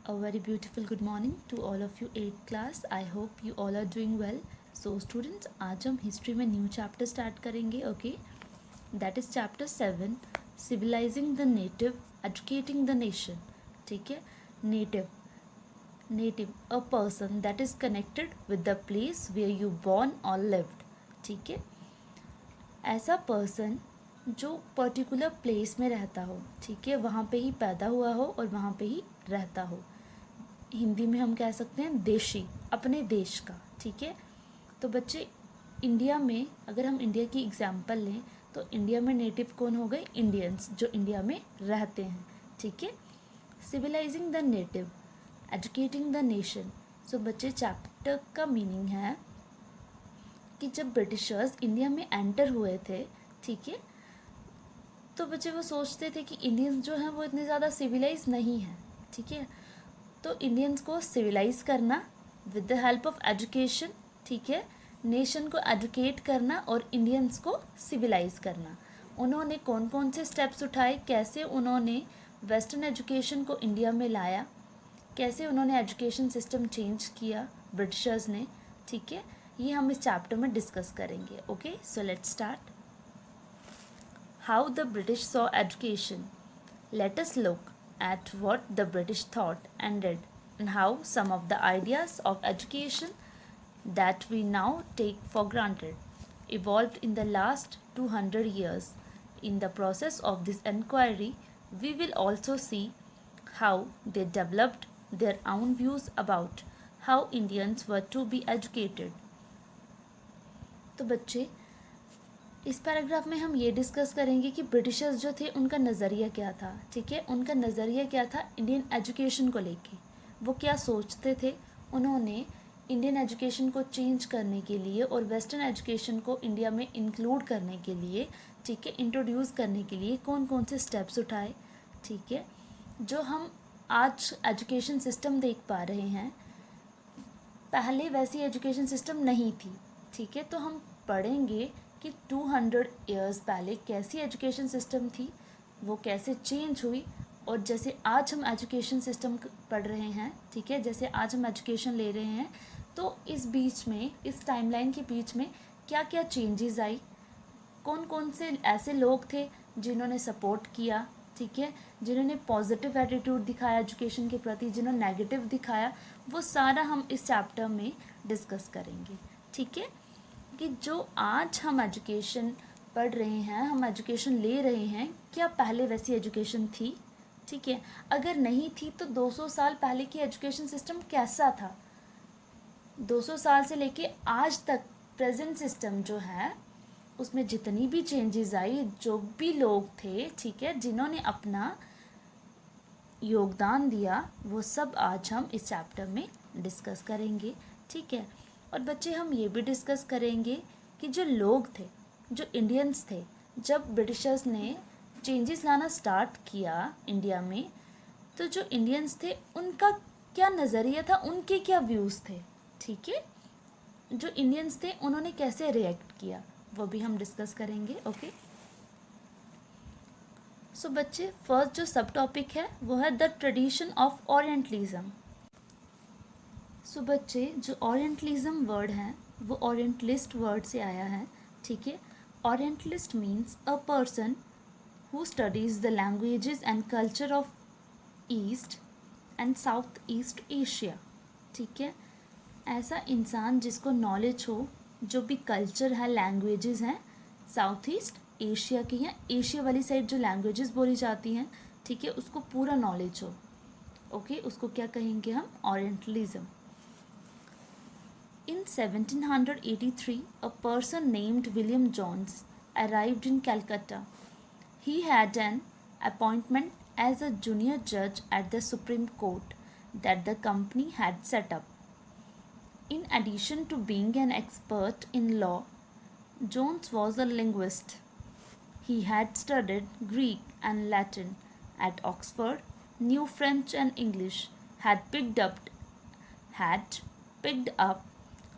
A very beautiful good morning to all of you 8th class. I hope you all are doing well. So students, आज हम history में new chapter start करेंगे. Okay, that is chapter 7, civilising the native, educating the nation. ठीक है. Native a person that is connected with the place where you born और lived. ठीक है. ऐसा पर्सन जो पर्टिकुलर प्लेस में रहता हो, ठीक है, वहाँ पे ही पैदा हुआ हो और वहाँ पे ही रहता हो. हिंदी में हम कह सकते हैं देशी, अपने देश का. ठीक है. तो बच्चे, इंडिया में अगर हम इंडिया की एग्जांपल लें तो इंडिया में नेटिव कौन हो गए? इंडियंस, जो इंडिया में रहते हैं. ठीक है. Civilising the native, educating the nation. So बच्चे, चैप्टर का मीनिंग है कि जब ब्रिटिशर्स इंडिया में एंटर हुए थे, ठीक है, तो बच्चे वो सोचते थे कि इंडियंस जो हैं वो इतने ज़्यादा सिविलाइज नहीं हैं. ठीक है. तो इंडियंस को सिविलाइज करना with the help of education. ठीक है. नेशन को एजुकेट करना और इंडियंस को सिविलाइज करना. उन्होंने कौन कौन से स्टेप्स उठाए, कैसे उन्होंने वेस्टर्न एजुकेशन को इंडिया में लाया, कैसे उन्होंने एजुकेशन सिस्टम चेंज किया ब्रिटिशर्स ने. ठीक है. ये हम इस चैप्टर में डिस्कस करेंगे. Okay, so let's start. How the British saw education. Let us look at what the British thought and did, and how some of the ideas of education that we now take for granted evolved in the last 200 years. In the process of this enquiry, we will also see how they developed their own views about how Indians were to be educated. तो बच्चे, इस paragraph में हम ये discuss करेंगे कि Britishers जो थे उनका नज़रिया क्या था. ठीक है. उनका नज़रिया क्या था इंडियन एजुकेशन को लेके. वो क्या सोचते थे. उन्होंने इंडियन एजुकेशन को चेंज करने के लिए और वेस्टर्न एजुकेशन को इंडिया में इंक्लूड करने के लिए, ठीक है, इंट्रोड्यूस करने के लिए कौन कौन से स्टेप्स उठाए. ठीक है. जो हम आज एजुकेशन सिस्टम देख पा रहे हैं, पहले वैसी एजुकेशन सिस्टम नहीं थी. ठीक है. तो हम पढ़ेंगे कि 200 ईयर्स पहले कैसी एजुकेशन सिस्टम थी, वो कैसे चेंज हुई, और जैसे आज हम एजुकेशन सिस्टम पढ़ रहे हैं, ठीक है, जैसे आज हम एजुकेशन ले रहे हैं, तो इस बीच में, इस टाइमलाइन के बीच में क्या क्या चेंजेस आई, कौन कौन से ऐसे लोग थे जिन्होंने सपोर्ट किया, ठीक है, जिन्होंने पॉजिटिव एटीट्यूड दिखाया एजुकेशन के प्रति, जिन्होंने नेगेटिव दिखाया, वो सारा हम इस चैप्टर में डिस्कस करेंगे. ठीक है. कि जो आज हम एजुकेशन पढ़ रहे हैं, हम एजुकेशन ले रहे हैं, क्या पहले वैसी एजुकेशन थी. ठीक है. अगर नहीं थी तो 200 साल पहले की एजुकेशन सिस्टम कैसा था. 200 साल से लेके आज तक प्रेजेंट सिस्टम जो है उसमें जितनी भी चेंजेस आई, जो भी लोग थे, ठीक है, जिन्होंने अपना योगदान दिया, वो सब आज हम इस चैप्टर में डिस्कस करेंगे. ठीक है. और बच्चे, हम ये भी डिस्कस करेंगे कि जो लोग थे, जो इंडियंस थे, जब ब्रिटिशर्स ने चेंजेस लाना स्टार्ट किया इंडिया में, तो जो इंडियंस थे उनका क्या नज़रिया था, उनके क्या व्यूज़ थे. ठीक है. जो इंडियंस थे उन्होंने कैसे रिएक्ट किया, वो भी हम डिस्कस करेंगे. ओके. सो बच्चे, फर्स्ट जो सब टॉपिक है वो है द ट्रेडिशन ऑफ ओरिएंटलिज्म. सो बच्चे, जो ओरिएंटलिज्म वर्ड है वो ओरिएंटलिस्ट वर्ड से आया है. ठीक है. Orientalist means a person who studies the languages and culture of east and south east Asia. ठीक है. ऐसा इंसान जिसको नॉलेज हो, जो भी कल्चर है, लैंग्वेजेस हैं, साउथ ईस्ट एशिया की हैं, एशिया वाली साइड जो लैंग्वेजेस बोली जाती हैं, ठीक है, उसको पूरा नॉलेज हो. ओके. उसको क्या कहेंगे हम? Orientalism. In 1783, a person named William Jones arrived in Calcutta. He had an appointment as a junior judge at the Supreme Court that the company had set up. In addition to being an expert in law, Jones was a linguist. He had studied Greek and Latin at Oxford, knew French and English, had picked up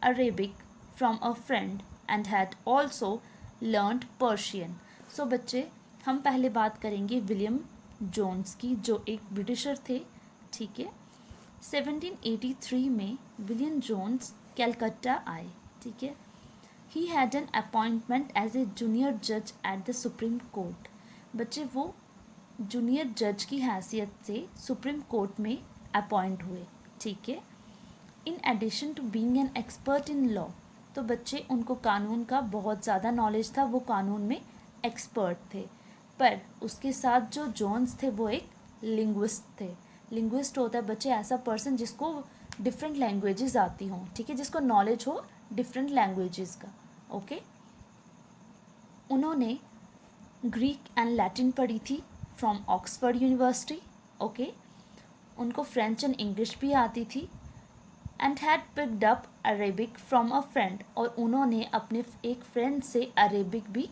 Arabic from a friend and had also learned Persian. So बच्चे, हम पहले बात करेंगे William Jones की, जो एक britisher थे. ठीक है. 1783 में विलियम जोन्स कलकत्ता आए, ठीक है। He had an appointment as a junior जज एट द सुप्रीम कोर्ट। बच्चे वो जूनियर जज की हैसियत से सुप्रीम कोर्ट में अपॉइंट हुए, ठीक है। In addition to being an expert in law, तो बच्चे उनको कानून का बहुत ज़्यादा नॉलेज था, वो कानून में एक्सपर्ट थे। पर उसके साथ जो जोन्स थे वो एक लिंग्विस्ट थे। लिंग्विस्ट होता है बच्चे ऐसा पर्सन जिसको डिफरेंट लैंग्वेजेस आती हों, ठीक है, जिसको नॉलेज हो डिफरेंट लैंग्वेजेस का, ओके। उन्होंने ग्रीक एंड लैटिन पढ़ी थी फ्रॉम ऑक्सफोर्ड यूनिवर्सिटी, ओके। उनको फ्रेंच एंड इंग्लिश भी आती थी and had picked up Arabic from a friend, और उन्होंने अपने एक फ्रेंड से अरेबिक भी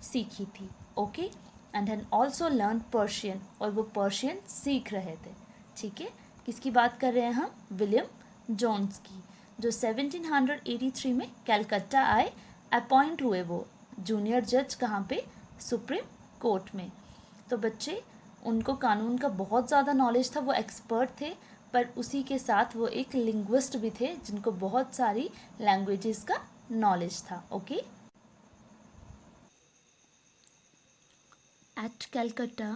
सीखी थी, okay. And had also learn Persian, और वो पर्शियन सीख रहे थे, ठीक है। किसकी बात कर रहे हैं हम? विलियम जोन्स की, जो 1783 में कलकत्ता आए, अपॉइंट हुए वो जूनियर जज, कहाँ पे? सुप्रीम कोर्ट में। तो बच्चे उनको कानून का बहुत ज़्यादा नॉलेज था, वो एक्सपर्ट थे, पर उसी के साथ वो एक लिंग्विस्ट भी थे जिनको बहुत सारी लैंग्वेजेस का नॉलेज था, okay. At Calcutta,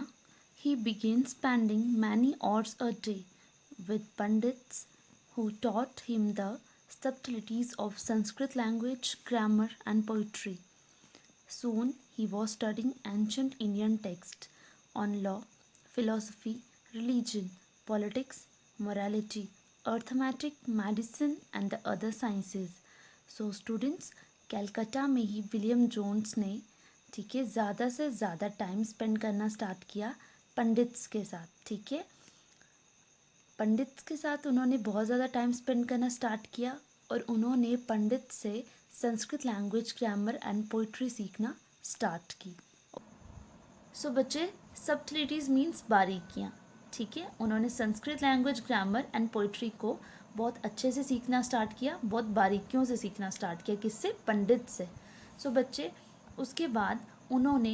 he began spending many hours a day with Pandits who taught him the subtleties of Sanskrit language, grammar, and poetry. Soon he was studying ancient Indian texts on law, philosophy, religion, politics, morality, arithmetic, medicine, and the other sciences. So students, Calcutta में ही William Jones ने, ठीक है, ज़्यादा से ज़्यादा time spend करना start किया pandits के साथ, ठीक है। पंडित्स के साथ उन्होंने बहुत ज़्यादा टाइम स्पेंड करना स्टार्ट किया, और उन्होंने पंडित से Sanskrit language, grammar and poetry सीखना स्टार्ट की। सो बच्चे, सबटलिटीज़ मीन्स बारीकियाँ, ठीक है। उन्होंने Sanskrit language, grammar and poetry को बहुत अच्छे से सीखना स्टार्ट किया, बहुत बारीकियों से सीखना स्टार्ट किया। किससे? पंडित से। सो बच्चे, उसके बाद उन्होंने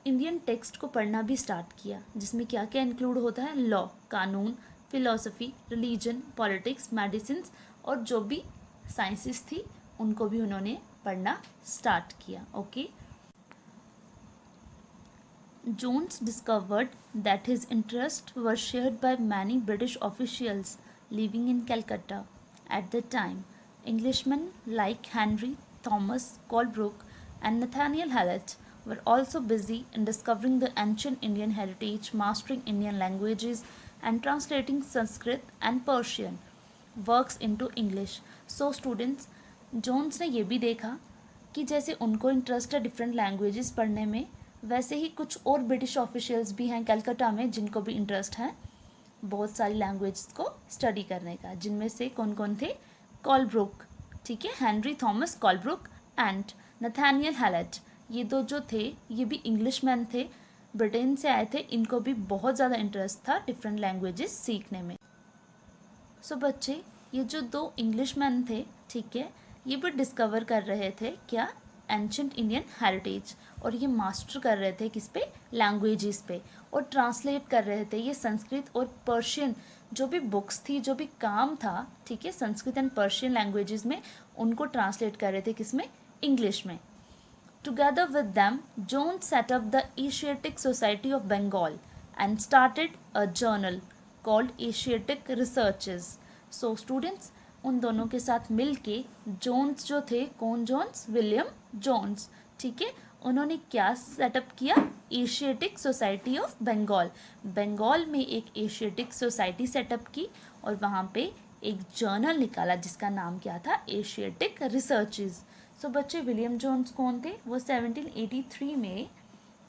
इंडियन टेक्स्ट को पढ़ना भी स्टार्ट किया, जिसमें क्या क्या इंक्लूड होता है? लॉ, कानून, फिलॉसफी, रिलीजन, पॉलिटिक्स, मेडिसिन, और जो भी साइंसेस थी उनको भी उन्होंने पढ़ना स्टार्ट किया, okay. Jones discovered that his interests were shared by many British officials living in Calcutta at the time. Englishmen like Henry Thomas Colebrook and Nathaniel Hallett were also busy in discovering the ancient Indian heritage, mastering Indian languages, and translating Sanskrit and Persian works into English. So students, Jones ने ये भी देखा कि जैसे उनको interest है different languages पढ़ने में, वैसे ही कुछ और ब्रिटिश ऑफिशियल्स भी हैं कलकत्ता में जिनको भी इंटरेस्ट है बहुत सारी लैंग्वेजेस को स्टडी करने का, जिनमें से कौन कौन थे? कॉलब्रुक, ठीक है, Henry Thomas Colebrooke and Nathaniel Halhed. ये दो जो थे ये भी इंग्लिशमैन थे, ब्रिटेन से आए थे, इनको भी बहुत ज़्यादा इंटरेस्ट था डिफरेंट लैंग्वेजेस सीखने में। सो बच्चे, ये जो दो इंग्लिशमैन थे, ठीक है, ये भी डिस्कवर कर रहे थे क्या? एंशंट इंडियन हेरिटेज, और ये मास्टर कर रहे थे किस पे? लैंग्वेजेस पे, और ट्रांसलेट कर रहे थे ये संस्कृत और पर्शियन जो भी बुक्स थी, जो भी काम था, ठीक है, संस्कृत एंड पर्शियन लैंग्वेजेस में, उनको ट्रांसलेट कर रहे थे किस में? इंग्लिश में। Together with them, Jones set up the Asiatic Society of Bengal and started a journal called Asiatic Researches. So students, उन दोनों के साथ मिलके जोन्स जो थे, कौन जोन्स? विलियम जोन्स, ठीक है, उन्होंने क्या सेटअप किया? Asiatic Society of Bengal. Bengal में एक एशियाटिक सोसाइटी सेटअप की, और वहाँ पे एक जर्नल निकाला जिसका नाम क्या था? Asiatic researches. सो बच्चे, विलियम जोन्स कौन थे? वो 1783 में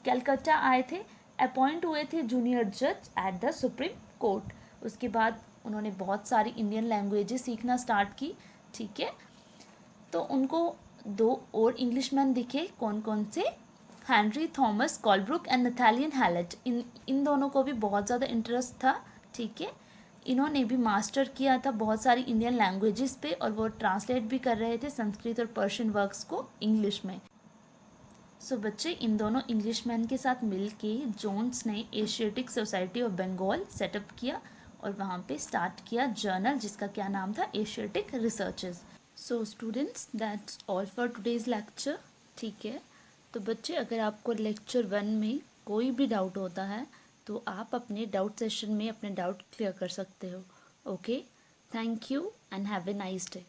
कलकत्ता आए थे, अपॉइंट हुए थे जूनियर जज एट द सुप्रीम कोर्ट। उसके बाद उन्होंने बहुत सारी इंडियन लैंग्वेजेस सीखना स्टार्ट की, ठीक है। तो उनको दो और इंग्लिशमैन दिखे, कौन कौन से? Henry Thomas Colebrooke and Nathaniel Halhed. इन दोनों को भी बहुत ज़्यादा इंटरेस्ट था, ठीक है। इन्होंने भी मास्टर किया था बहुत सारी इंडियन लैंग्वेजेस पे, और वो ट्रांसलेट भी कर रहे थे संस्कृत और पर्शियन वर्क्स को इंग्लिश में। सो बच्चे, इन दोनों इंग्लिशमैन के साथ मिलके जोन्स ने Asiatic Society of Bengal setup किया, और वहाँ पे स्टार्ट किया जर्नल जिसका क्या नाम था, Asiatic researches. So students that's all for today's lecture. ठीक है, तो बच्चे अगर आपको लेक्चर 1 में कोई भी डाउट होता है तो आप अपने डाउट सेशन में अपने डाउट क्लियर कर सकते हो। Okay, thank you and have a nice day.